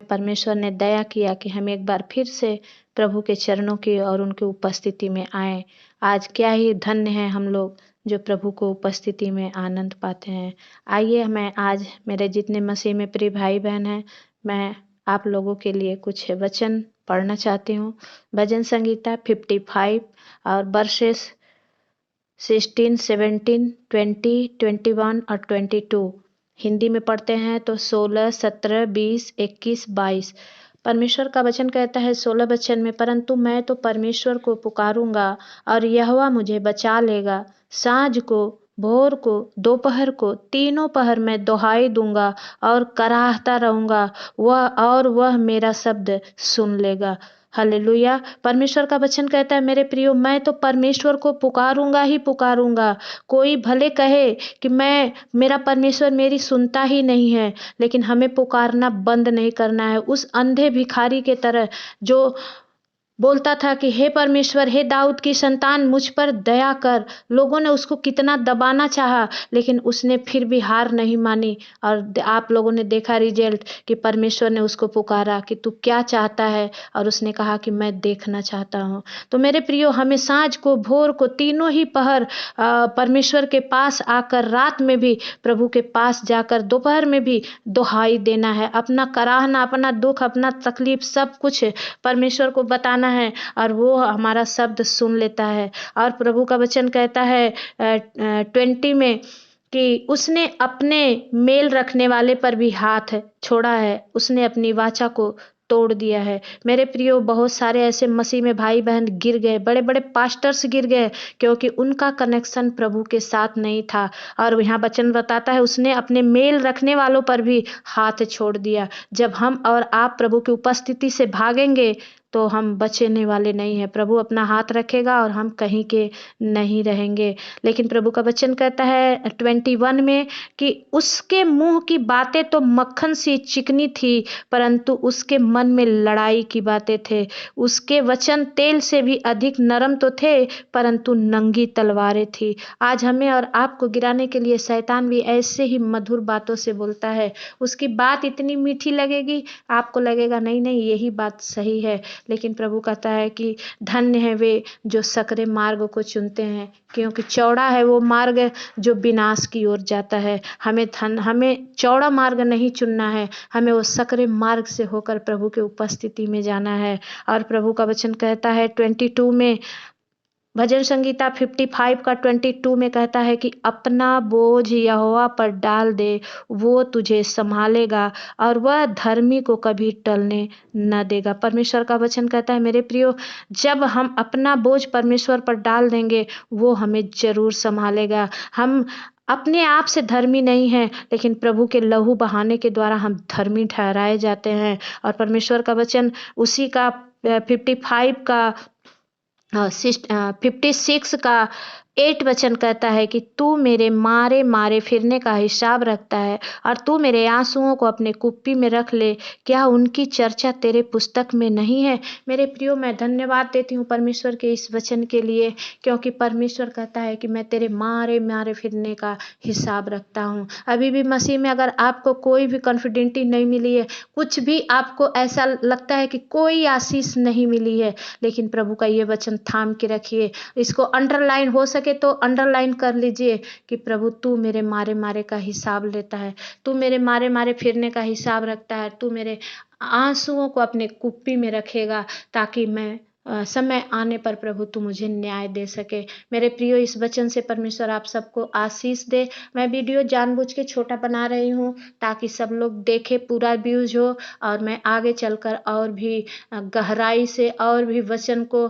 परमेश्वर ने दया किया कि हम एक बार फिर से प्रभु के चरणों की और उनकी उपस्थिति में आए। आज क्या ही धन्य हैं हम लोग जो प्रभु को उपस्थिति में आनंद पाते हैं। आइए मैं आज मेरे जितने मसीह में प्रिय भाई बहन हैं, मैं आप लोगों के लिए कुछ वचन पढ़ना चाहती हूँ। भजन संगीता 55 और वर्सेस 16, 17, 20, 21 और 22। हिंदी में पढ़ते हैं तो 16, 17, 20, 21, 22। परमेश्वर का वचन कहता है 16 वचन में, परंतु मैं तो परमेश्वर को पुकारूंगा और यहोवा मुझे बचा लेगा। साँझ को, भोर को, दोपहर को, तीनों पहर मैं दुहाई दूंगा और कराहता रहूंगा, वह मेरा शब्द सुन लेगा। हालेलुया। परमेश्वर का वचन कहता है मेरे प्रियो, मैं तो परमेश्वर को पुकारूंगा ही पुकारूंगा। कोई भले कहे कि मेरा परमेश्वर मेरी सुनता ही नहीं है, लेकिन हमें पुकारना बंद नहीं करना है। उस अंधे भिखारी के तरह जो बोलता था कि हे परमेश्वर, हे दाऊद की संतान, मुझ पर दया कर। लोगों ने उसको कितना दबाना चाहा, लेकिन उसने फिर भी हार नहीं मानी। और आप लोगों ने देखा रिजल्ट कि परमेश्वर ने उसको पुकारा कि तू क्या चाहता है, और उसने कहा कि मैं देखना चाहता हूँ। तो मेरे प्रियो, हमें साँझ को, भोर को, तीनों ही पहर परमेश्वर के पास आकर, रात में भी प्रभु के पास जाकर, दोपहर में भी दुहाई देना है। अपना कराहना, अपना दुख, अपना तकलीफ सब कुछ परमेश्वर को बताना है, और वो हमारा शब्द सुन लेता है। और प्रभु का वचन कहता है 20 में कि उसने अपने मेल रखने वाले पर भी हाथ छोड़ा है, उसने अपनी वाचा को तोड़ दिया है। मेरे प्रियो, बहुत सारे ऐसे मसीह में भाई बहन गिर गए, बड़े बड़े पास्टर्स गिर गए, क्योंकि उनका कनेक्शन प्रभु के साथ नहीं था। और यहाँ वचन बताता है उसने अपने मेल रखने वालों पर भी हाथ छोड़ दिया। जब हम और आप प्रभु की उपस्थिति से भागेंगे तो हम बचने वाले नहीं हैं। प्रभु अपना हाथ रखेगा और हम कहीं के नहीं रहेंगे। लेकिन प्रभु का वचन कहता है 21 में कि उसके मुंह की बातें तो मक्खन सी चिकनी थी, परंतु उसके मन में लड़ाई की बातें थे। उसके वचन तेल से भी अधिक नरम तो थे, परंतु नंगी तलवारें थी। आज हमें और आपको गिराने के लिए शैतान भी ऐसे ही मधुर बातों से बोलता है। उसकी बात इतनी मीठी लगेगी, आपको लगेगा नहीं नहीं यही बात सही है। लेकिन प्रभु कहता है कि धन्य है वे जो सकरे मार्ग को चुनते हैं, क्योंकि चौड़ा है वो मार्ग जो विनाश की ओर जाता है। हमें चौड़ा मार्ग नहीं चुनना है, हमें वो सकरे मार्ग से होकर प्रभु के उपस्थिति में जाना है। और प्रभु का वचन कहता है 22 में, भजन संगीता 55 का 22 में कहता है कि अपना बोझ यहोवा पर डाल दे, वो तुझे संभालेगा और वह धर्मी को कभी टलने न देगा। परमेश्वर का वचन कहता है मेरे प्रियो, जब हम अपना बोझ परमेश्वर पर डाल देंगे, वो हमें जरूर संभालेगा। हम अपने आप से धर्मी नहीं हैं, लेकिन प्रभु के लहू बहाने के द्वारा हम धर्मी ठहराए जाते हैं। और परमेश्वर का वचन उसी का 55 का 56 का 8 वचन कहता है कि तू मेरे मारे मारे फिरने का हिसाब रखता है, और तू मेरे आंसुओं को अपने कुप्पी में रख ले। क्या उनकी चर्चा तेरे पुस्तक में नहीं है? मेरे प्रियो, मैं धन्यवाद देती हूँ परमेश्वर के इस वचन के लिए, क्योंकि परमेश्वर कहता है कि मैं तेरे मारे मारे फिरने का हिसाब रखता हूँ। अभी भी मसीह में अगर आपको कोई भी कॉन्फिडेंटी नहीं मिली है, कुछ भी आपको ऐसा लगता है कि कोई आशीष नहीं मिली है, लेकिन प्रभु का ये वचन थाम के रखिए। इसको अंडरलाइन हो सके तो अंडरलाइन कर लीजिए कि प्रभु तू मेरे मारे मारे का हिसाब लेता है, तू मेरे मारे मारे फिरने का हिसाब रखता है, तू मेरे आंसुओं को अपने कुप्पी में रखेगा, ताकि मैं समय आने पर प्रभु तू मुझे न्याय दे सके। मेरे प्रियो, इस वचन से परमेश्वर आप सबको आशीष दे। मैं वीडियो जानबूझ के छोटा बना रही हूँ ताकि सब लोग देखे, पूरा व्यूज हो, और मैं आगे चलकर और भी गहराई से और भी वचन को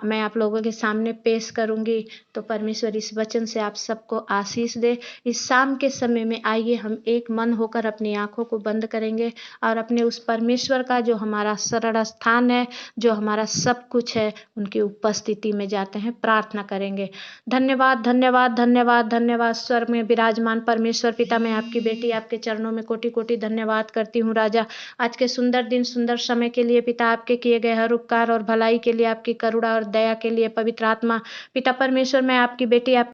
मैं आप लोगों के सामने पेश करूँगी। तो परमेश्वर इस वचन से आप सबको आशीष दे। इस शाम के समय में आइए हम एक मन होकर अपनी आंखों को बंद करेंगे और अपने उस परमेश्वर का जो हमारा शरण स्थान है, जो हमारा सब कुछ है, उनकी उपस्थिति में जाते हैं, प्रार्थना करेंगे। धन्यवाद धन्यवाद धन्यवाद धन्यवाद। स्वर्ग में विराजमान परमेश्वर पिता, मैं आपकी बेटी आपके चरणों में कोटि कोटि धन्यवाद करती हूँ राजा, आज के सुंदर दिन सुंदर समय के लिए। पिता, आपके किए गए हर उपकार और भलाई के लिए, आपकी करुणा और दया के लिए। पवित्र आत्मा पिता परमेश्वर, मैं आपकी बेटी आपके